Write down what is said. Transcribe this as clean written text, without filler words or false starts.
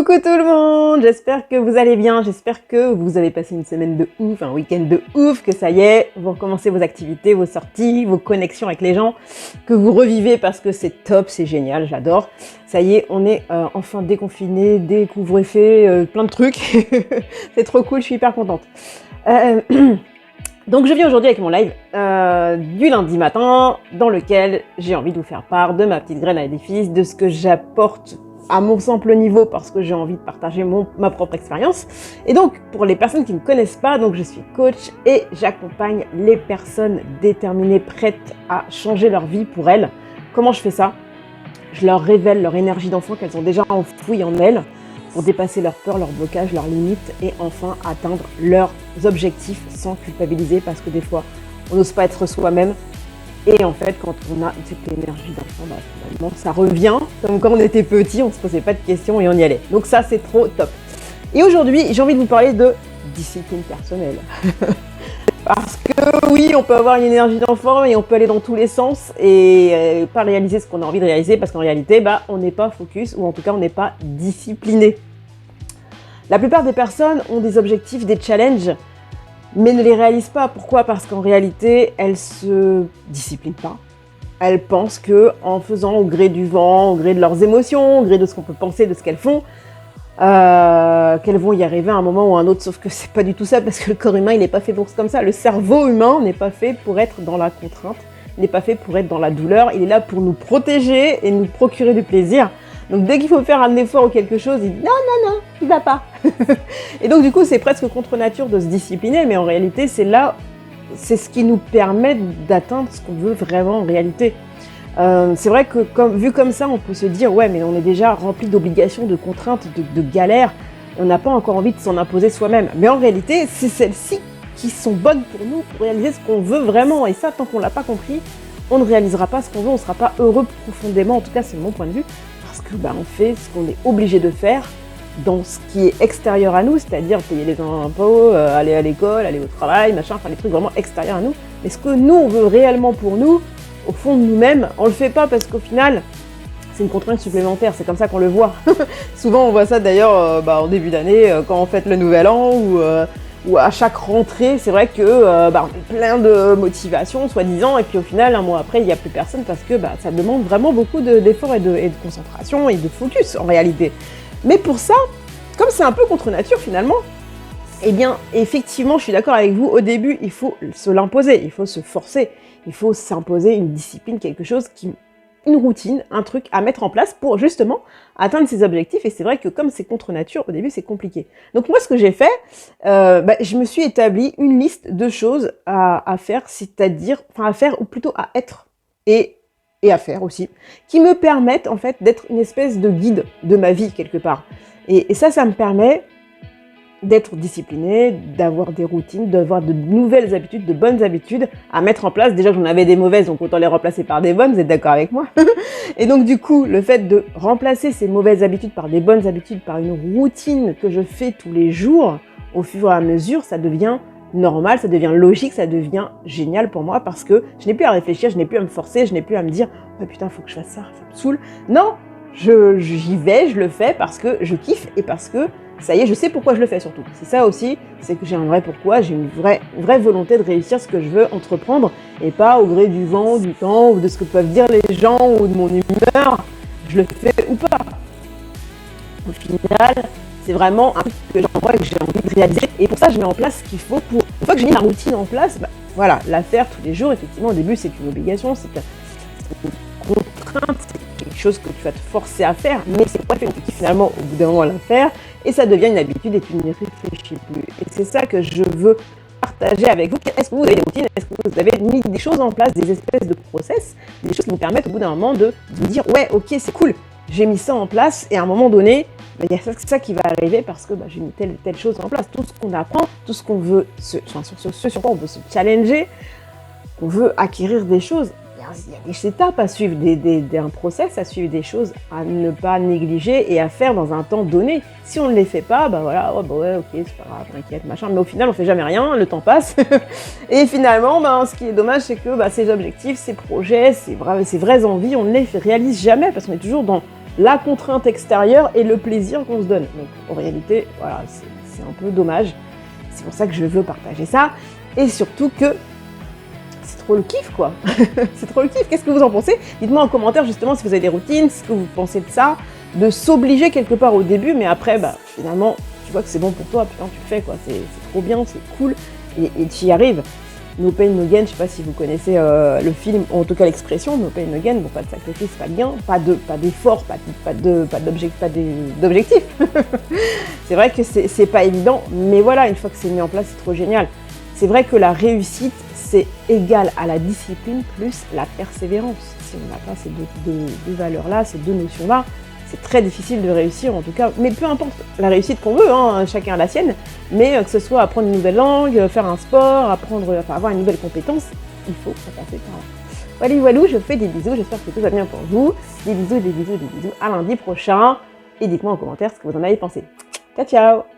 Coucou tout le monde, j'espère que vous allez bien, j'espère que vous avez passé une semaine de ouf, un week-end de ouf, que ça y est, vous recommencez vos activités, vos sorties, vos connexions avec les gens, que vous revivez parce que c'est top, c'est génial, j'adore. Ça y est, on est enfin déconfinés, découvre-feu, plein de trucs, c'est trop cool, je suis hyper contente. Donc je viens aujourd'hui avec mon live du lundi matin dans lequel j'ai envie de vous faire part de ma petite graine à l'édifice, de ce que j'apporte à mon simple niveau parce que j'ai envie de partager ma propre expérience. Et donc, pour les personnes qui ne me connaissent pas, donc je suis coach et j'accompagne les personnes déterminées, prêtes à changer leur vie pour elles. Comment je fais ça? Je leur révèle leur énergie d'enfant qu'elles ont déjà enfouie en elles pour dépasser leurs peurs, leurs blocages, leurs limites et enfin atteindre leurs objectifs sans culpabiliser parce que des fois, on n'ose pas être soi-même. Et en fait, quand on a cette énergie d'enfant, finalement, ça revient comme quand on était petit, on ne se posait pas de questions et on y allait. Donc ça, c'est trop top. Et aujourd'hui, j'ai envie de vous parler de discipline personnelle. Parce que oui, on peut avoir une énergie d'enfant et on peut aller dans tous les sens et pas réaliser ce qu'on a envie de réaliser parce qu'en réalité, on n'est pas focus ou en tout cas, on n'est pas discipliné. La plupart des personnes ont des objectifs, des challenges, mais ne les réalisent pas. Pourquoi? Parce qu'en réalité, elles se disciplinent pas. Elles pensent que en faisant au gré du vent, au gré de leurs émotions, au gré de ce qu'on peut penser de ce qu'elles font, qu'elles vont y arriver à un moment ou à un autre. Sauf que c'est pas du tout ça, parce que le corps humain, il n'est pas fait pour comme ça. Le cerveau humain n'est pas fait pour être dans la contrainte, n'est pas fait pour être dans la douleur. Il est là pour nous protéger et nous procurer du plaisir. Donc dès qu'il faut faire un effort ou quelque chose, il dit non, il va pas. Et donc du coup, c'est presque contre nature de se discipliner, mais en réalité, c'est ce qui nous permet d'atteindre ce qu'on veut vraiment en réalité. C'est vrai que vu comme ça, on peut se dire ouais, mais on est déjà rempli d'obligations, de contraintes, de galères, et on n'a pas encore envie de s'en imposer soi-même. Mais en réalité, c'est celles-ci qui sont bonnes pour nous, pour réaliser ce qu'on veut vraiment. Et ça, tant qu'on l'a pas compris, on ne réalisera pas ce qu'on veut, on ne sera pas heureux profondément. En tout cas, c'est mon point de vue. Parce que on fait ce qu'on est obligé de faire dans ce qui est extérieur à nous, c'est-à-dire payer les impôts, aller à l'école, aller au travail, machin, enfin les trucs vraiment extérieurs à nous. Mais ce que nous, on veut réellement pour nous, au fond de nous-mêmes, on le fait pas parce qu'au final, c'est une contrainte supplémentaire, c'est comme ça qu'on le voit. Souvent, on voit ça d'ailleurs en début d'année, quand on fête le nouvel an ou à chaque rentrée, c'est vrai que on est plein de motivation, soi-disant, et puis au final, un mois après, il n'y a plus personne parce que ça demande vraiment beaucoup d'efforts et de concentration et de focus en réalité. Mais pour ça, comme c'est un peu contre nature finalement, eh bien, effectivement, je suis d'accord avec vous, au début, il faut se l'imposer, il faut se forcer, il faut s'imposer une discipline, quelque chose une routine, un truc à mettre en place pour justement atteindre ses objectifs. Et c'est vrai que comme c'est contre nature, au début, c'est compliqué. Donc moi, ce que j'ai fait, je me suis établi une liste de choses à faire, c'est-à-dire, à faire ou plutôt à être et à faire aussi, qui me permettent en fait d'être une espèce de guide de ma vie quelque part. Et ça me permet d'être disciplinée, d'avoir des routines, d'avoir de nouvelles habitudes, de bonnes habitudes à mettre en place. Déjà, j'en avais des mauvaises, donc autant les remplacer par des bonnes, vous êtes d'accord avec moi? Et donc du coup, le fait de remplacer ces mauvaises habitudes par des bonnes habitudes, par une routine que je fais tous les jours, au fur et à mesure, ça devient normal, ça devient logique, ça devient génial pour moi parce que je n'ai plus à réfléchir, je n'ai plus à me forcer, je n'ai plus à me dire « Oh putain, faut que je fasse ça me saoule ». Non, j'y vais, je le fais parce que je kiffe et parce que ça y est, je sais pourquoi je le fais surtout. C'est ça aussi, c'est que j'ai un vrai pourquoi, j'ai une vraie volonté de réussir ce que je veux entreprendre et pas au gré du vent, du temps ou de ce que peuvent dire les gens ou de mon humeur, je le fais ou pas. Au final, c'est vraiment un truc que j'envoie et que j'ai envie de réaliser. Et pour ça, je mets en place ce qu'il faut pour... Une fois que j'ai mis ma routine en place, voilà, la faire tous les jours. Effectivement, au début, c'est une obligation, c'est une contrainte, c'est quelque chose que tu vas te forcer à faire, mais c'est pas fait compliqué finalement au bout d'un moment à la faire. Et ça devient une habitude et tu n'y réfléchis plus. Et c'est ça que je veux partager avec vous. Est-ce que vous avez des routines? Est-ce que vous avez mis des choses en place, des espèces de process, des choses qui vous permettent au bout d'un moment de vous dire « Ouais, ok, c'est cool, j'ai mis ça en place et à un moment donné, il y a ça qui va arriver parce que j'ai mis telle chose en place. » Tout ce qu'on apprend, tout ce qu'on veut, ce sur quoi on veut se challenger, on veut acquérir des choses. Il y a des étapes à suivre, un process à suivre, des choses à ne pas négliger et à faire dans un temps donné. Si on ne les fait pas, ouais, ok, c'est pas grave, t'inquiète, machin. Mais au final, on fait jamais rien, le temps passe. Et finalement, ce qui est dommage, c'est que ces objectifs, ces projets, ces vraies envies, on ne les réalise jamais parce qu'on est toujours dans la contrainte extérieure et le plaisir qu'on se donne. Donc en réalité, voilà, c'est un peu dommage. C'est pour ça que je veux partager ça. Et surtout que c'est trop le kiff, quoi. C'est trop le kiff. Qu'est-ce que vous en pensez? Dites-moi en commentaire justement si vous avez des routines, ce que vous pensez de ça, de s'obliger quelque part au début, mais après, bah, finalement, tu vois que c'est bon pour toi, putain, tu le fais, quoi. C'est trop bien, c'est cool, et tu y arrives. No pain, no gain, je sais pas si vous connaissez le film, ou en tout cas l'expression, no pain, no gain, bon, pas de sacrifice, pas de gain, pas d'effort, pas d'objectif. C'est vrai que c'est pas évident, mais voilà, une fois que c'est mis en place, c'est trop génial. C'est vrai que la réussite, c'est égal à la discipline plus la persévérance. Si on n'a pas ces deux valeurs-là, ces deux notions-là, c'est très difficile de réussir en tout cas, mais peu importe la réussite qu'on veut, hein, chacun a la sienne, mais que ce soit apprendre une nouvelle langue, faire un sport, avoir une nouvelle compétence, il faut passer par là. Voilà, voilà, je vous fais des bisous, j'espère que tout va bien pour vous. Des bisous, à lundi prochain, et dites-moi en commentaire ce que vous en avez pensé. Ciao, ciao!